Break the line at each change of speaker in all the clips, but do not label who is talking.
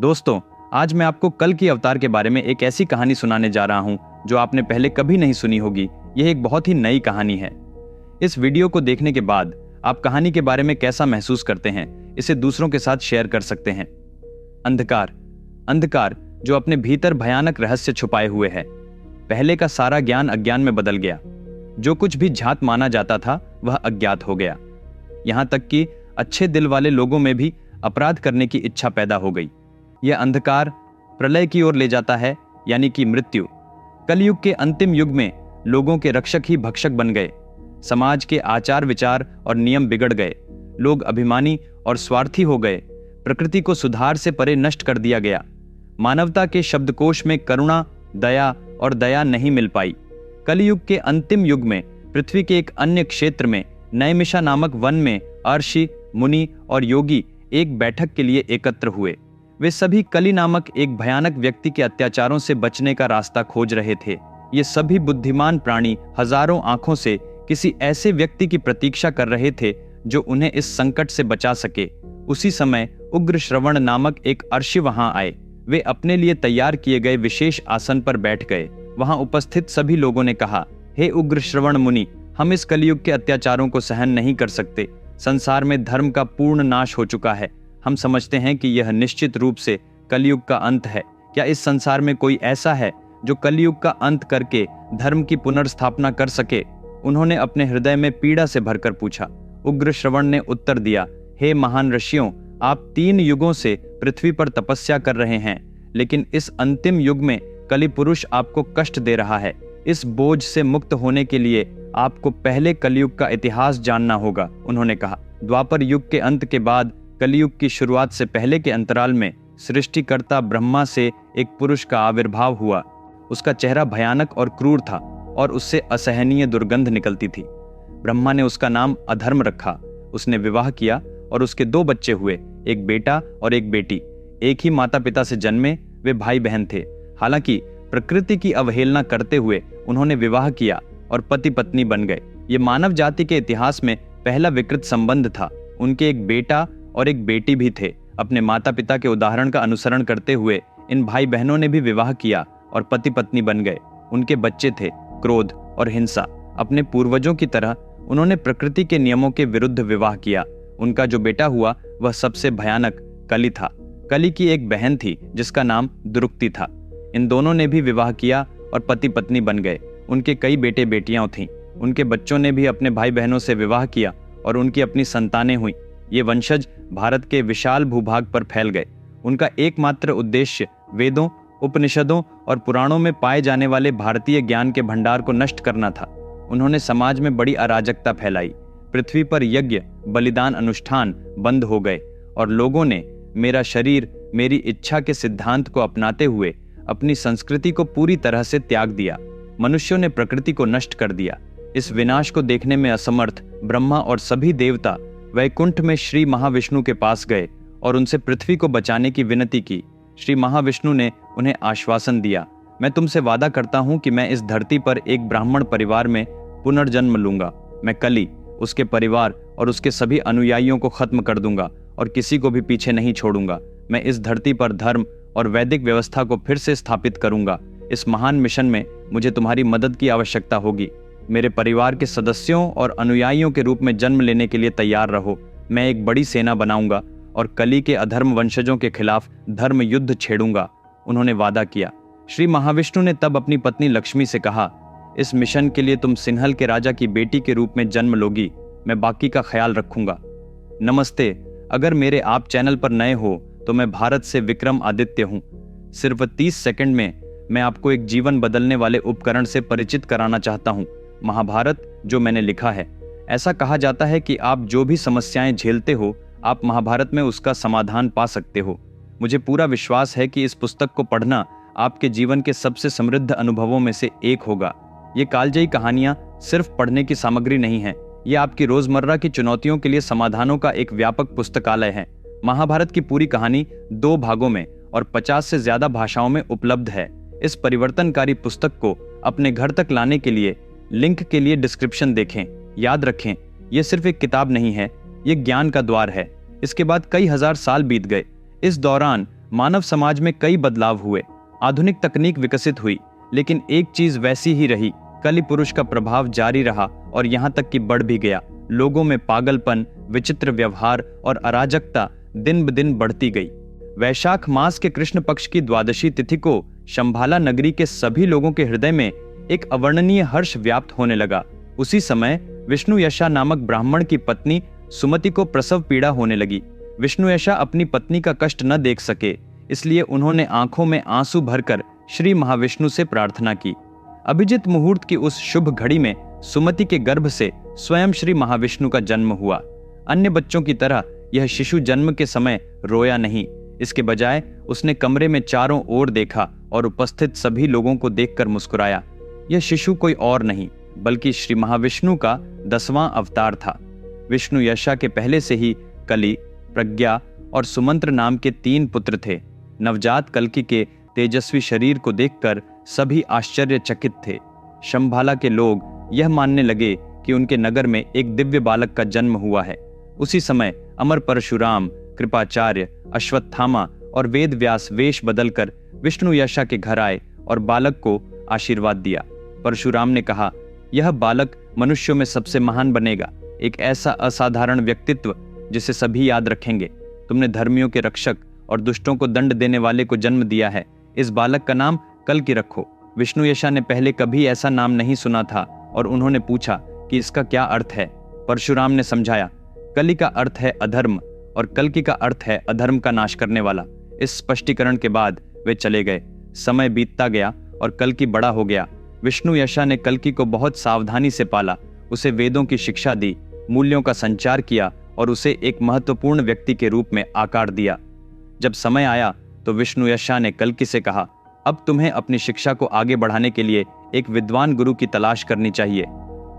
दोस्तों, आज मैं आपको कल की अवतार के बारे में एक ऐसी कहानी सुनाने जा रहा हूं जो आपने पहले कभी नहीं सुनी होगी। यह एक बहुत ही नई कहानी है। इस वीडियो को देखने के बाद आप कहानी के बारे में कैसा महसूस करते हैं, इसे दूसरों के साथ शेयर कर सकते हैं। अंधकार, अंधकार जो अपने भीतर भयानक रहस्य छुपाए हुए है। पहले का सारा ज्ञान अज्ञान में बदल गया। जो कुछ भी झात माना जाता था वह अज्ञात हो गया। यहां तक कि अच्छे दिल वाले लोगों में भी अपराध करने की इच्छा पैदा हो गई। यह अंधकार प्रलय की ओर ले जाता है, यानी कि मृत्यु। कलयुग के अंतिम युग में लोगों के रक्षक ही भक्षक बन गए। समाज के आचार विचार और नियम बिगड़ गए। लोग अभिमानी और स्वार्थी हो गए। प्रकृति को सुधार से परे नष्ट कर दिया गया। मानवता के शब्दकोश में करुणा, दया और दया नहीं मिल पाई। कलयुग के अंतिम युग में पृथ्वी के एक अन्य क्षेत्र में नैमिषा नामक वन में अर्षि, मुनि और योगी एक बैठक के लिए एकत्र हुए। वे सभी कली नामक एक भयानक व्यक्ति के अत्याचारों से बचने का रास्ता खोज रहे थे। ये सभी बुद्धिमान प्राणी हजारों आंखों से किसी ऐसे व्यक्ति की प्रतीक्षा कर रहे थे जो उन्हें इस संकट से बचा सके। उसी समय उग्र श्रवण नामक एक अर्षि वहां आए। वे अपने लिए तैयार किए गए विशेष आसन पर बैठ गए। वहां उपस्थित सभी लोगों ने कहा, हे उग्र श्रवण मुनि, हम इस कलयुग के अत्याचारों को सहन नहीं कर सकते। संसार में धर्म का पूर्ण नाश हो चुका है। हम समझते हैं कि यह निश्चित रूप से कलयुग का अंत है। क्या इस संसार में कोई ऐसा है जो कलयुग का अंत करके धर्म की पुनर्स्थापना कर सके? उन्होंने अपने हृदय में पीड़ा से भरकर पूछा। उग्र श्रवण ने उत्तर दिया, हे महान ऋषियों, आप 3 युगों से पृथ्वी पर तपस्या कर रहे हैं, लेकिन इस अंतिम युग में कलि पुरुष आपको कष्ट दे रहा है। इस बोझ से मुक्त होने के लिए आपको पहले कलयुग का इतिहास जानना होगा। उन्होंने कहा, द्वापर युग के अंत के बाद कलयुग की शुरुआत से पहले के अंतराल में सृष्टिकर्ता ब्रह्मा से एक पुरुष का आविर्भाव हुआ। उसका चेहरा भयानक और क्रूर था और उससे असहनीय दुर्गंध निकलती थी। ब्रह्मा ने उसका नाम अधर्म रखा। उसने विवाह किया और उसके 2 बच्चे हुए, एक बेटा और एक बेटी। एक ही माता पिता से जन्मे वे भाई बहन थे। हालांकि प्रकृति की अवहेलना करते हुए उन्होंने विवाह किया और पति पत्नी बन गए। ये मानव जाति के इतिहास में पहला विकृत संबंध था। उनके एक बेटा और एक बेटी भी थे। अपने माता पिता के उदाहरण का अनुसरण करते हुए इन भाई बहनों ने भी विवाह किया और पति पत्नी बन गए। उनके बच्चे थे क्रोध और हिंसा। अपने पूर्वजों की तरह उन्होंने प्रकृति के नियमों के विरुद्ध विवाह किया। उनका जो बेटा हुआ वह सबसे भयानक कली था। कली की एक बहन थी जिसका नाम दुरुक्ति था। इन दोनों ने भी विवाह किया और पति पत्नी बन गए। उनके कई बेटे बेटियां थीं। उनके बच्चों ने भी अपने भाई बहनों से विवाह किया और उनकी अपनी संतानें हुई। ये वंशज भारत के विशाल भूभाग पर फैल गए। उनका एकमात्र उद्देश्य वेदों, उपनिषदों और पुराणों में पाए जाने वाले भारतीय ज्ञान के भंडार को नष्ट करना था। उन्होंने समाज में बड़ी अराजकता फैलाई। पृथ्वी पर यज्ञ, बलिदान अनुष्ठान बंद हो गए और लोगों ने मेरा शरीर मेरी इच्छा के सिद्धांत को अपनाते हुए अपनी संस्कृति को पूरी तरह से त्याग दिया। मनुष्यों ने प्रकृति को नष्ट कर दिया। इस विनाश को देखने में असमर्थ ब्रह्मा और सभी देवता वैकुंठ में श्री महाविष्णु के पास गए और उनसे पृथ्वी को बचाने की विनती की। श्री महाविष्णु ने उन्हें आश्वासन दिया, मैं तुमसे वादा करता हूं कि मैं इस धरती पर एक ब्राह्मण परिवार में पुनर्जन्म लूंगा। मैं कली, उसके परिवार और उसके सभी अनुयायियों को खत्म कर दूंगा और किसी को भी पीछे नहीं छोड़ूंगा। मैं इस धरती पर धर्म और वैदिक व्यवस्था को फिर से स्थापित करूंगा। इस महान मिशन में मुझे तुम्हारी मदद की आवश्यकता होगी। मेरे परिवार के सदस्यों और अनुयायियों के रूप में जन्म लेने के लिए तैयार रहो। मैं एक बड़ी सेना बनाऊंगा और कली के अधर्म वंशजों के खिलाफ धर्म युद्ध छेड़ूंगा। उन्होंने वादा किया। श्री महाविष्णु ने तब अपनी पत्नी लक्ष्मी से कहा, इस मिशन के लिए तुम सिंहल के राजा की बेटी के रूप में जन्म लोगी। मैं बाकी का ख्याल रखूंगा। नमस्ते, अगर मेरे आप चैनल पर नए हो तो मैं भारत से विक्रम आदित्य हूँ। सिर्फ 30 सेकंड में मैं आपको एक जीवन बदलने वाले उपकरण से परिचित कराना चाहता हूँ, महाभारत, जो मैंने लिखा है। ऐसा कहा जाता है कि आप जो भी समस्याएं झेलते हो, आप महाभारत में उसका समाधान पा सकते हो। मुझे पूरा विश्वास है कि इस पुस्तक को पढ़ना आपके जीवन के सबसे समृद्ध अनुभवों में से एक होगा। ये कालजयी कहानियां सिर्फ पढ़ने की सामग्री नहीं है, ये आपकी रोजमर्रा की चुनौतियों के लिए समाधानों का एक व्यापक पुस्तकालय है। महाभारत की पूरी कहानी 2 भागों में और 50 से ज्यादा भाषाओं में उपलब्ध है। इस परिवर्तनकारी पुस्तक को अपने घर तक लाने के लिए लिंक के लिए डिस्क्रिप्शन देखें। याद रखें, यह सिर्फ एक किताब नहीं है, ये ज्ञान का द्वार है। इसके बाद कई हजार साल बीत गए। इस दौरान मानव समाज में कई बदलाव हुए, आधुनिक तकनीक विकसित हुई, लेकिन एक चीज वैसी ही रही, कलि पुरुष का प्रभाव जारी रहा और यहाँ तक कि बढ़ भी गया। लोगों में पागलपन, विचित्र व्यवहार और अराजकता दिन ब दिन बढ़ती गई। वैशाख मास के कृष्ण पक्ष की द्वादशी तिथि को शंभाला नगरी के सभी लोगों के हृदय में एक अवर्णनीय हर्ष व्याप्त होने लगा। उसी समय विष्णुयशा नामक ब्राह्मण की पत्नी सुमति को प्रसव पीड़ा होने लगी। विष्णुयशा अपनी पत्नी का कष्ट न देख सके, इसलिए उन्होंने आंखों में आंसू भरकर श्री महाविष्णु से प्रार्थना की। अभिजित मुहूर्त की उस शुभ घड़ी में सुमति के गर्भ से स्वयं श्री महाविष्णु का जन्म हुआ। अन्य बच्चों की तरह यह शिशु जन्म के समय रोया नहीं, इसके बजाय उसने कमरे में चारों ओर देखा और उपस्थित सभी लोगों को देखकर मुस्कुराया। यह शिशु कोई और नहीं बल्कि श्री महाविष्णु का 10वां अवतार था। विष्णुयशा के पहले से ही कलि, प्रज्ञा और सुमंत्र नाम के 3 पुत्र थे। नवजात कल्कि के तेजस्वी शरीर को देखकर सभी आश्चर्यचकित थे। शंभाला के लोग यह मानने लगे कि उनके नगर में एक दिव्य बालक का जन्म हुआ है। उसी समय अमर परशुराम, कृपाचार्य, अश्वत्थामा और वेदव्यास वेश बदलकर विष्णुयशा के घर आए और बालक को आशीर्वाद दिया। परशुराम ने कहा, यह बालक मनुष्यों में सबसे महान बनेगा, एक ऐसा असाधारण व्यक्तित्व जिसे सभी याद रखेंगे। तुमने धर्मियों के रक्षक और दुष्टों को दंड देने वाले को जन्म दिया है। इस बालक का नाम कल्कि रखो। विष्णुयशा ने पहले कभी ऐसा नाम नहीं सुना था और उन्होंने पूछा कि इसका क्या अर्थ है। परशुराम ने समझाया, कलि का अर्थ है अधर्म और कल्कि का अर्थ है अधर्म का नाश करने वाला। इस स्पष्टीकरण के बाद वे चले गए। समय बीतता गया और कल्कि बड़ा हो गया। विष्णुयशा ने कल्कि को बहुत सावधानी से पाला, उसे वेदों की शिक्षा दी, मूल्यों का संचार किया और उसे एक महत्वपूर्ण व्यक्ति के रूप में आकार दिया। जब समय आया तो विष्णुयशा ने कल्कि से कहा, अब तुम्हें अपनी शिक्षा को आगे बढ़ाने के लिए एक विद्वान गुरु की तलाश करनी चाहिए।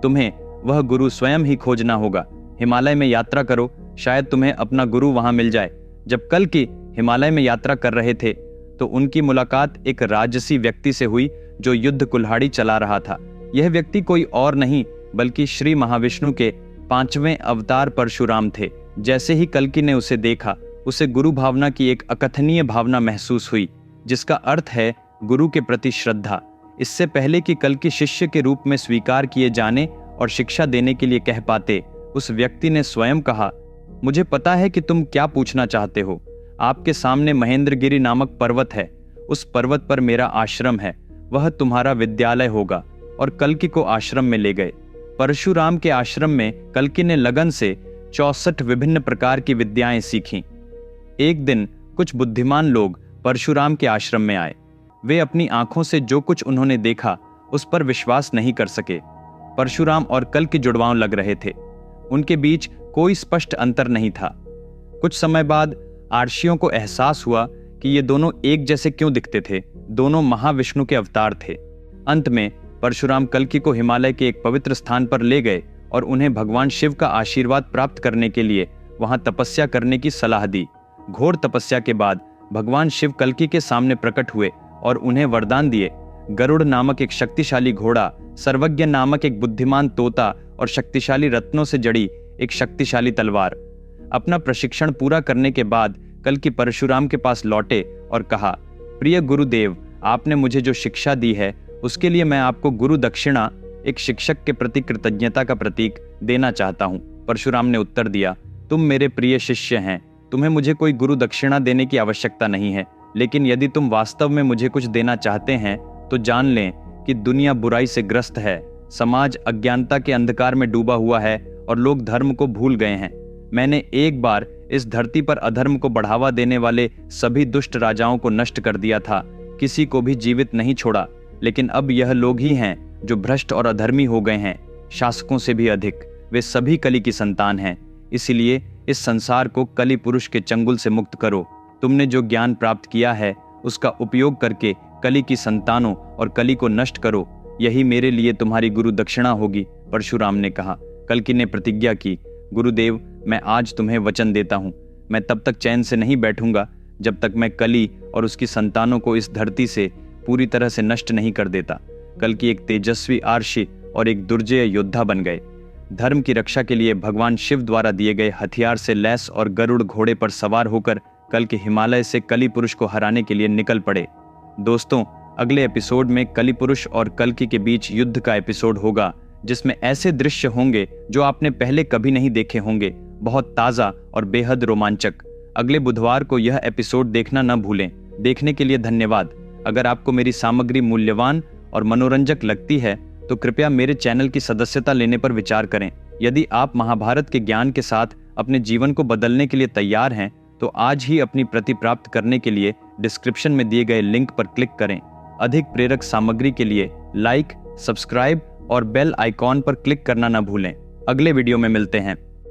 तुम्हें वह गुरु स्वयं ही खोजना होगा। हिमालय में यात्रा करो, शायद तुम्हें अपना गुरु वहां मिल जाए। जब कल्कि हिमालय में यात्रा कर रहे थे तो उनकी मुलाकात एक राजसी व्यक्ति से हुई जो युद्ध कुल्हाड़ी चला रहा था। यह व्यक्ति कोई और नहीं बल्कि श्री महाविष्णु के 5वें अवतार परशुराम थे। जैसे ही कल्कि ने उसे देखा, उसे गुरु भावना की एक अकथनीय भावना महसूस हुई, जिसका अर्थ है गुरु के प्रति श्रद्धा। इससे पहले कि कल्कि शिष्य के रूप में स्वीकार किए जाने और शिक्षा देने के लिए कह पाते, उस व्यक्ति ने स्वयं कहा, मुझे पता है कि तुम क्या पूछना चाहते हो। आपके सामने महेंद्रगिरी नामक पर्वत है। उस पर्वत पर मेरा आश्रम है, वह तुम्हारा विद्यालय होगा। और कल्कि को आश्रम में ले गए। परशुराम के आश्रम में कल्कि ने लगन से 64 विभिन्न प्रकार की विद्याएं सीखीं। एक दिन कुछ बुद्धिमान लोग परशुराम के आश्रम में आए। वे अपनी आंखों से जो कुछ उन्होंने देखा उस पर विश्वास नहीं कर सके। परशुराम और कल्कि जुड़वांव लग रहे थे। उनके बीच कोई स्पष्ट अंतर नहीं था। कुछ समय बाद आर्षियों को एहसास हुआ कि ये दोनों एक जैसे क्यों दिखते थे। दोनों महाविष्णु के अवतार थे। अंत में परशुराम कल्कि को हिमालय के एक पवित्र स्थान पर ले गए और उन्हें भगवान शिव का आशीर्वाद प्राप्त करने के लिए वहां तपस्या करने की सलाह दी। घोर तपस्या के बाद भगवान शिव कल्कि के सामने प्रकट हुए और उन्हें वरदान दिए। गरुड़ नामक एक शक्तिशाली घोड़ा, सर्वज्ञ नामक एक बुद्धिमान तोता और शक्तिशाली रत्नों से जड़ी एक शक्तिशाली तलवार। अपना प्रशिक्षण पूरा करने के बाद कल्कि परशुराम के पास लौटे और कहा, प्रिय गुरुदेव, आपने मुझे जो शिक्षा दी है उसके लिए मैं आपको गुरु दक्षिणा, एक शिक्षक के प्रति कृतज्ञता का प्रतीक, देना चाहता हूँ। परशुराम ने उत्तर दिया, तुम मेरे प्रिय शिष्य हैं, तुम्हें मुझे कोई गुरु दक्षिणा देने की आवश्यकता नहीं है। लेकिन यदि तुम वास्तव में मुझे कुछ देना चाहते हैं तो जान लें कि दुनिया बुराई से ग्रस्त है, समाज अज्ञानता के अंधकार में डूबा हुआ है और लोग धर्म को भूल गए हैं। मैंने एक बार इस धरती पर अधर्म को बढ़ावा देने वाले सभी दुष्ट राजाओं को नष्ट कर दिया था, किसी को भी जीवित नहीं छोड़ा। लेकिन अब यह लोग ही हैं जो भ्रष्ट और अधर्मी हो गए हैं, शासकों से भी अधिक। वे सभी कलि की संतान हैं। इसीलिए इस संसार को कलि पुरुष के चंगुल से मुक्त करो। तुमने जो ज्ञान प्राप्त किया है उसका उपयोग करके कलि की संतानों और कलि को नष्ट करो। यही मेरे लिए तुम्हारी गुरु दक्षिणा होगी। परशुराम ने कहा। कल्कि ने प्रतिज्ञा की, गुरुदेव, मैं आज तुम्हें वचन देता हूँ, मैं तब तक चैन से नहीं बैठूंगा जब तक मैं कलि और उसकी संतानों को इस धरती से पूरी तरह से नष्ट नहीं कर देता। कल्कि एक तेजस्वी आर्षि और एक दुर्जय योद्धा बन गए। धर्म की रक्षा के लिए भगवान शिव द्वारा दिए गए हथियार से लैस और गरुड़ घोड़े पर सवार होकर कल के हिमालय से कली पुरुष को हराने के लिए निकल पड़े। दोस्तों, अगले एपिसोड में कली पुरुष और कल्कि के बीच युद्ध का एपिसोड होगा, जिसमें ऐसे दृश्य होंगे जो आपने पहले कभी नहीं देखे होंगे। बहुत ताज़ा और बेहद रोमांचक। अगले बुधवार को यह एपिसोड देखना न भूलें। देखने के लिए धन्यवाद। अगर आपको मेरी सामग्री मूल्यवान और मनोरंजक लगती है तो कृपया मेरे चैनल की सदस्यता लेने पर विचार करें। यदि आप महाभारत के ज्ञान के साथ अपने जीवन को बदलने के लिए तैयार हैं तो आज ही अपनी प्रति प्राप्त करने के लिए डिस्क्रिप्शन में दिए गए लिंक पर क्लिक करें। अधिक प्रेरक सामग्री के लिए लाइक, सब्सक्राइब और बेल आइकॉन पर क्लिक करना न भूलें। अगले वीडियो में मिलते हैं।